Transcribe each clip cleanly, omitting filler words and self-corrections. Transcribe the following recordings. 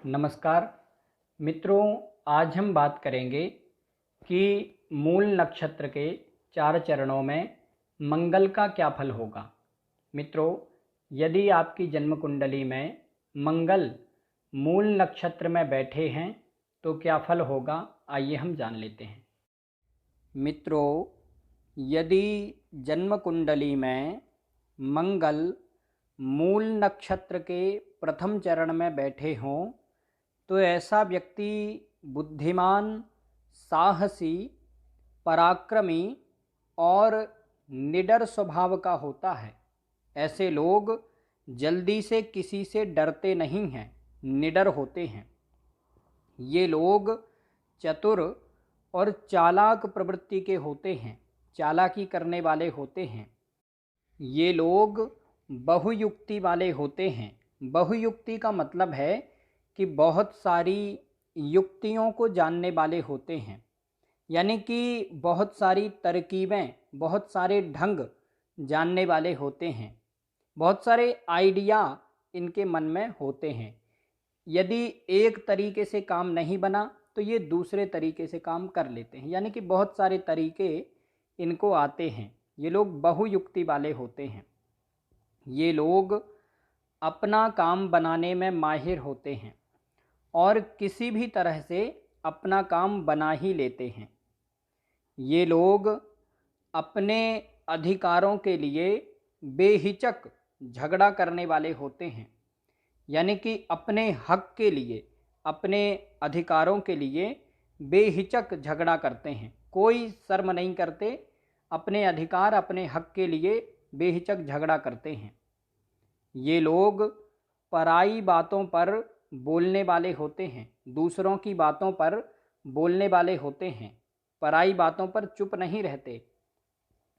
नमस्कार मित्रों, आज हम बात करेंगे कि मूल नक्षत्र के 4 चरणों में मंगल का क्या फल होगा। मित्रों, यदि आपकी जन्म कुंडली में मंगल मूल नक्षत्र में बैठे हैं तो क्या फल होगा, आइए हम जान लेते हैं। मित्रों, यदि जन्म कुंडली में मंगल मूल नक्षत्र के प्रथम चरण में बैठे हों तो ऐसा व्यक्ति बुद्धिमान, साहसी, पराक्रमी और निडर स्वभाव का होता है। ऐसे लोग जल्दी से किसी से डरते नहीं हैं, निडर होते हैं। ये लोग चतुर और चालाक प्रवृत्ति के होते हैं, चालाकी करने वाले होते हैं। ये लोग बहुयुक्ति वाले होते हैं। बहुयुक्ति का मतलब है कि बहुत सारी युक्तियों को जानने वाले होते हैं, यानी कि बहुत सारी तरकीबें, बहुत सारे ढंग जानने वाले होते हैं। बहुत सारे आइडिया इनके मन में होते हैं। यदि एक तरीके से काम नहीं बना तो ये दूसरे तरीके से काम कर लेते हैं, यानी कि बहुत सारे तरीके इनको आते हैं। ये लोग बहुयुक्ति वाले होते हैं। ये लोग अपना काम बनाने में माहिर होते हैं और किसी भी तरह से अपना काम बना ही लेते हैं। ये लोग अपने अधिकारों के लिए बेहिचक झगड़ा करने वाले होते हैं, यानी कि अपने हक के लिए, अपने अधिकारों के लिए बेहिचक झगड़ा करते हैं। कोई शर्म नहीं करते, अपने अधिकार, अपने हक के लिए बेहिचक झगड़ा करते हैं। ये लोग पराई बातों पर बोलने वाले होते हैं, दूसरों की बातों पर बोलने वाले होते हैं। पराई बातों पर चुप नहीं रहते,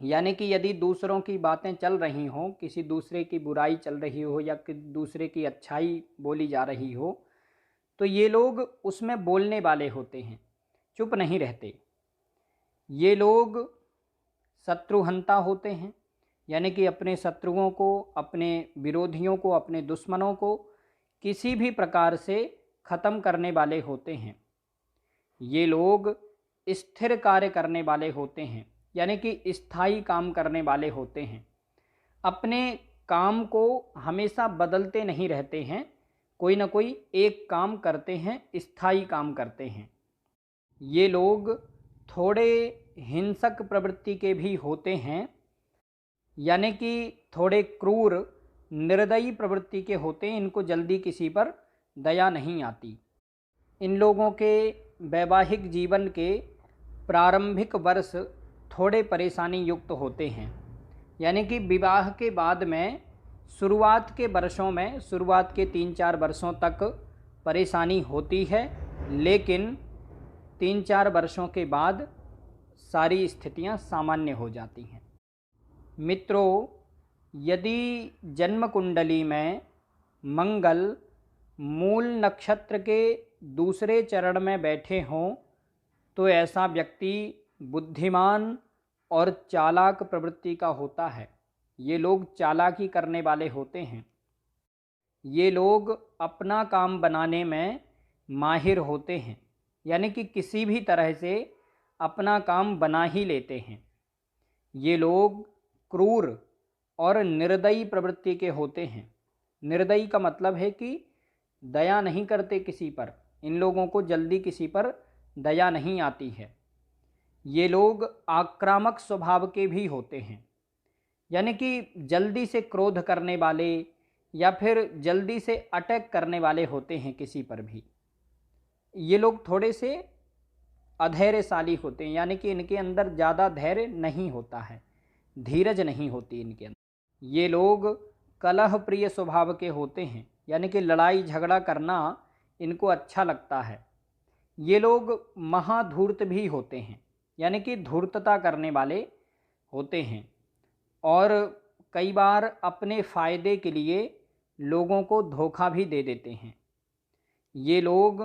यानी कि यदि दूसरों की बातें चल रही हों, किसी दूसरे की बुराई चल रही हो या दूसरे की अच्छाई बोली जा रही हो, तो ये लोग उसमें बोलने वाले होते हैं, चुप नहीं रहते। ये लोग शत्रुहंता होते हैं, यानी कि अपने शत्रुओं को, अपने विरोधियों को, अपने दुश्मनों को किसी भी प्रकार से ख़त्म करने वाले होते हैं। ये लोग स्थिर कार्य करने वाले होते हैं, यानी कि स्थायी काम करने वाले होते हैं। अपने काम को हमेशा बदलते नहीं रहते हैं, कोई ना कोई एक काम करते हैं, स्थायी काम करते हैं। ये लोग थोड़े हिंसक प्रवृत्ति के भी होते हैं, यानी कि थोड़े क्रूर, निर्दयी प्रवृत्ति के होते हैं। इनको जल्दी किसी पर दया नहीं आती। इन लोगों के वैवाहिक जीवन के प्रारंभिक वर्ष थोड़े परेशानी युक्त होते हैं, यानी कि विवाह के बाद में शुरुआत के वर्षों में, शुरुआत के 3-4 वर्षों तक परेशानी होती है, लेकिन 3-4 वर्षों के बाद सारी स्थितियां सामान्य हो जाती हैं। मित्रों, यदि जन्म कुंडली में मंगल मूल नक्षत्र के दूसरे चरण में बैठे हों तो ऐसा व्यक्ति बुद्धिमान और चालाक प्रवृत्ति का होता है। ये लोग चालाकी करने वाले होते हैं। ये लोग अपना काम बनाने में माहिर होते हैं, यानी कि किसी भी तरह से अपना काम बना ही लेते हैं। ये लोग क्रूर और निर्दयी प्रवृत्ति के होते हैं। निर्दयी का मतलब है कि दया नहीं करते किसी पर। इन लोगों को जल्दी किसी पर दया नहीं आती है। ये लोग आक्रामक स्वभाव के भी होते हैं, यानी कि जल्दी से क्रोध करने वाले या फिर जल्दी से अटैक करने वाले होते हैं किसी पर भी। ये लोग थोड़े से अधैर्यशाली होते हैं, यानी कि इनके अंदर ज़्यादा धैर्य नहीं होता है, धीरज नहीं होती इनके अंदर। ये लोग कलह प्रिय स्वभाव के होते हैं, यानी कि लड़ाई झगड़ा करना इनको अच्छा लगता है। ये लोग महाधूर्त भी होते हैं, यानी कि धूर्तता करने वाले होते हैं और कई बार अपने फ़ायदे के लिए लोगों को धोखा भी दे देते हैं। ये लोग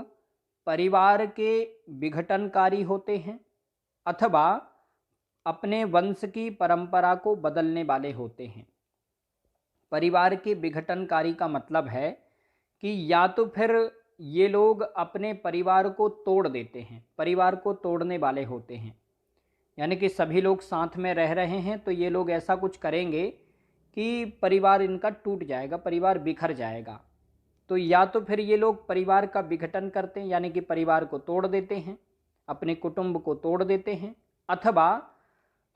परिवार के विघटनकारी होते हैं अथवा अपने वंश की परंपरा को बदलने वाले होते हैं। परिवार के विघटनकारी का मतलब है कि या तो फिर ये लोग अपने परिवार को तोड़ देते हैं, परिवार को तोड़ने वाले होते हैं। यानी कि सभी लोग साथ में रह रहे हैं तो ये लोग ऐसा कुछ करेंगे कि परिवार इनका टूट जाएगा, परिवार बिखर जाएगा। तो या तो फिर ये लोग परिवार का विघटन करते हैं, यानी कि परिवार को तोड़ देते हैं, अपने कुटुंब को तोड़ देते हैं, अथवा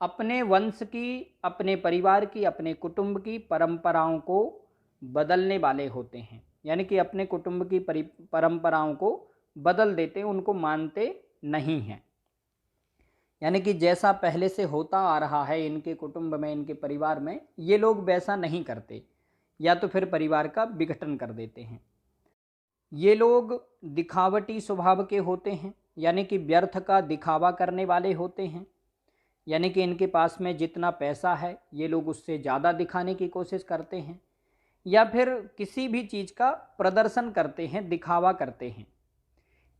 अपने वंश की, अपने परिवार की, अपने कुटुंब की परंपराओं को बदलने वाले होते हैं। यानी कि अपने कुटुंब की परंपराओं को बदल देते हैं, उनको मानते नहीं हैं। यानी कि जैसा पहले से होता आ रहा है इनके कुटुंब में, इनके परिवार में, ये लोग वैसा नहीं करते, या तो फिर परिवार का विघटन कर देते हैं। ये लोग दिखावटी स्वभाव के होते हैं, यानी कि व्यर्थ का दिखावा करने वाले होते हैं। यानी कि इनके पास में जितना पैसा है ये लोग उससे ज़्यादा दिखाने की कोशिश करते हैं, या फिर किसी भी चीज़ का प्रदर्शन करते हैं, दिखावा करते हैं।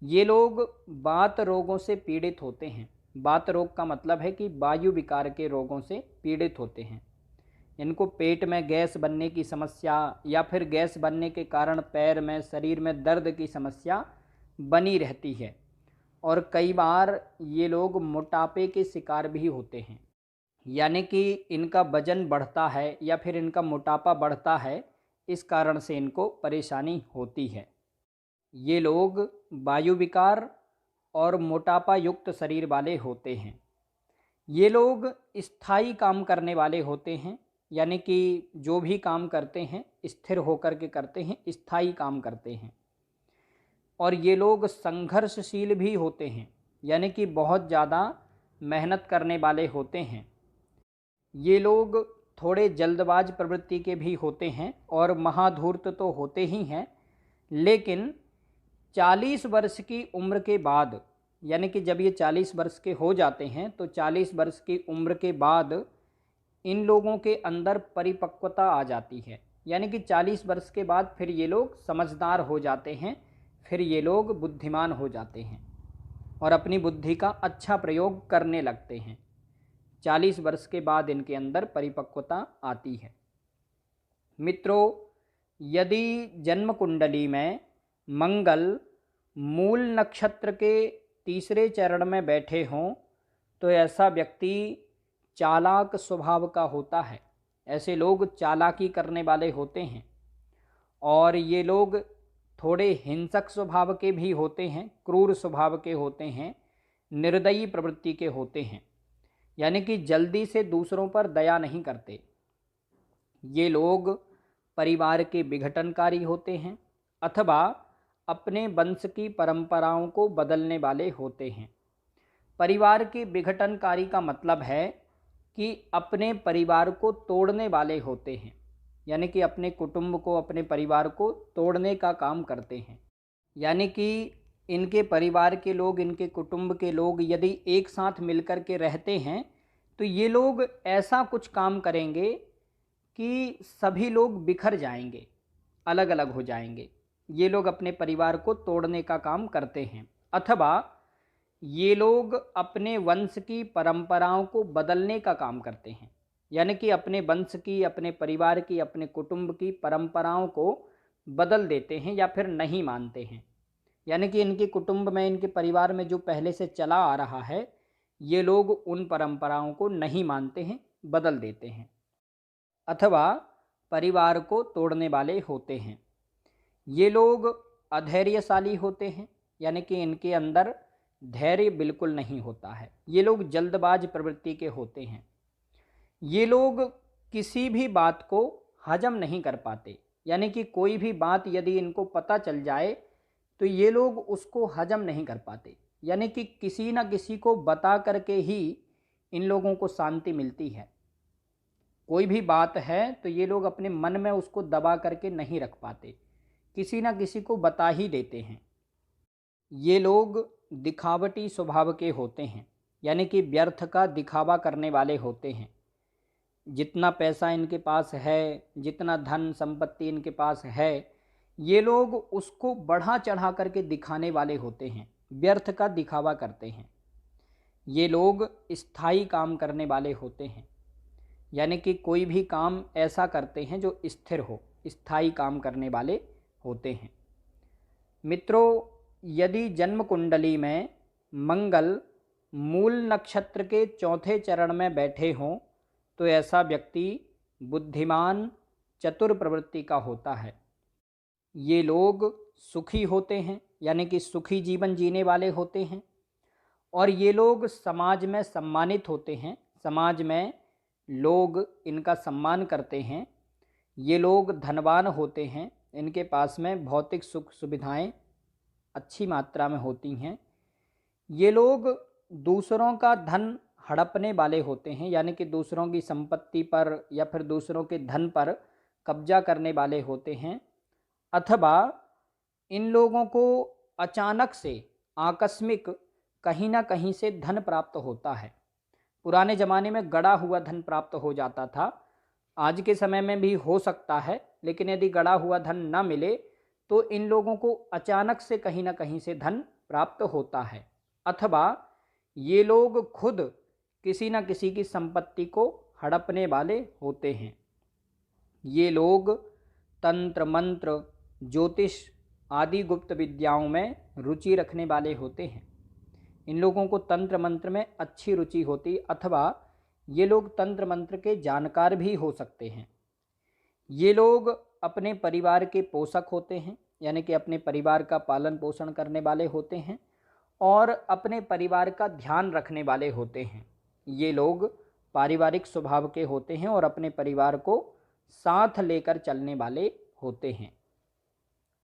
ये लोग वात रोगों से पीड़ित होते हैं। वात रोग का मतलब है कि वायु विकार के रोगों से पीड़ित होते हैं। इनको पेट में गैस बनने की समस्या, या फिर गैस बनने के कारण पैर में, शरीर में दर्द की समस्या बनी रहती है। और कई बार ये लोग मोटापे के शिकार भी होते हैं। यानी कि इनका वजन बढ़ता है या फिर इनका मोटापा बढ़ता है, इस कारण से इनको परेशानी होती है। ये लोग वायु विकार और मोटापा युक्त शरीर वाले होते हैं। ये लोग स्थायी काम करने वाले होते हैं, यानी कि जो भी काम करते हैं स्थिर होकर के करते हैं, स्थायी काम करते हैं। और ये लोग संघर्षशील भी होते हैं, यानी कि बहुत ज़्यादा मेहनत करने वाले होते हैं। ये लोग थोड़े जल्दबाज प्रवृत्ति के भी होते हैं और महाधूर्त तो होते ही हैं, लेकिन 40 वर्ष की उम्र के बाद, यानी कि जब ये 40 वर्ष के हो जाते हैं तो 40 वर्ष की उम्र के बाद इन लोगों के अंदर परिपक्वता आ जाती है। यानी कि 40 वर्ष के बाद फिर ये लोग समझदार हो जाते हैं, फिर ये लोग बुद्धिमान हो जाते हैं और अपनी बुद्धि का अच्छा प्रयोग करने लगते हैं। 40 वर्ष के बाद इनके अंदर परिपक्वता आती है। मित्रों, यदि जन्म कुंडली में मंगल मूल नक्षत्र के तीसरे चरण में बैठे हों तो ऐसा व्यक्ति चालाक स्वभाव का होता है। ऐसे लोग चालाकी करने वाले होते हैं और ये लोग थोड़े हिंसक स्वभाव के भी होते हैं, क्रूर स्वभाव के होते हैं, निर्दयी प्रवृत्ति के होते हैं। यानी कि जल्दी से दूसरों पर दया नहीं करते। ये लोग परिवार के विघटनकारी होते हैं अथवा अपने वंश की परंपराओं को बदलने वाले होते हैं। परिवार के विघटनकारी का मतलब है कि अपने परिवार को तोड़ने वाले होते हैं, यानी कि अपने कुटुंब को, अपने परिवार को तोड़ने का काम करते हैं। यानी कि इनके परिवार के लोग, इनके कुटुंब के लोग यदि एक साथ मिलकर के रहते हैं तो ये लोग ऐसा कुछ काम करेंगे कि सभी लोग बिखर जाएंगे, अलग अलग हो जाएंगे। ये लोग अपने परिवार को तोड़ने का काम करते हैं, अथवा ये लोग अपने वंश की परंपराओं को बदलने का काम करते हैं। यानी कि अपने वंश की, अपने परिवार की, अपने कुटुंब की परंपराओं को बदल देते हैं या फिर नहीं मानते हैं। यानी कि इनके कुटुंब में, इनके परिवार में जो पहले से चला आ रहा है, ये लोग उन परंपराओं को नहीं मानते हैं, बदल देते हैं, अथवा परिवार को तोड़ने वाले होते हैं। ये लोग अधैर्यशाली होते हैं, यानी कि इनके अंदर धैर्य बिल्कुल नहीं होता है। ये लोग जल्दबाज प्रवृत्ति के होते हैं। ये लोग किसी भी बात को हजम नहीं कर पाते, यानी कि कोई भी बात यदि इनको पता चल जाए तो ये लोग उसको हजम नहीं कर पाते। यानी कि किसी न किसी को बता करके ही इन लोगों को शांति मिलती है। कोई भी बात है तो ये लोग अपने मन में उसको दबा करके नहीं रख पाते, किसी न किसी को बता ही देते हैं। ये लोग दिखावटी स्वभाव के होते हैं, यानी कि व्यर्थ का दिखावा करने वाले होते हैं। जितना पैसा इनके पास है, जितना धन संपत्ति इनके पास है, ये लोग उसको बढ़ा चढ़ा करके दिखाने वाले होते हैं, व्यर्थ का दिखावा करते हैं। ये लोग स्थायी काम करने वाले होते हैं, यानी कि कोई भी काम ऐसा करते हैं जो स्थिर हो, स्थायी काम करने वाले होते हैं। मित्रों, यदि जन्म कुंडली में मंगल मूल नक्षत्र के चौथे चरण में बैठे हों तो ऐसा व्यक्ति बुद्धिमान, चतुर प्रवृत्ति का होता है। ये लोग सुखी होते हैं, यानी कि सुखी जीवन जीने वाले होते हैं, और ये लोग समाज में सम्मानित होते हैं, समाज में लोग इनका सम्मान करते हैं। ये लोग धनवान होते हैं, इनके पास में भौतिक सुख सुविधाएं अच्छी मात्रा में होती हैं। ये लोग दूसरों का धन हड़पने वाले होते हैं, यानी कि दूसरों की संपत्ति पर या फिर दूसरों के धन पर कब्जा करने वाले होते हैं, अथवा इन लोगों को अचानक से आकस्मिक कहीं ना कहीं से धन प्राप्त होता है। पुराने ज़माने में गड़ा हुआ धन प्राप्त हो जाता था, आज के समय में भी हो सकता है, लेकिन यदि गड़ा हुआ धन ना मिले तो इन लोगों को अचानक से कहीं ना कहीं से धन प्राप्त होता है, अथवा ये लोग खुद किसी न किसी की संपत्ति को हड़पने वाले होते हैं। ये लोग तंत्र मंत्र, ज्योतिष आदि गुप्त विद्याओं में रुचि रखने वाले होते हैं। इन लोगों को तंत्र मंत्र में अच्छी रुचि होती, अथवा ये लोग तंत्र मंत्र के जानकार भी हो सकते हैं। ये लोग अपने परिवार के पोषक होते हैं, यानी कि अपने परिवार का पालन पोषण करने वाले होते हैं और अपने परिवार का ध्यान रखने वाले होते हैं। ये लोग पारिवारिक स्वभाव के होते हैं और अपने परिवार को साथ लेकर चलने वाले होते हैं।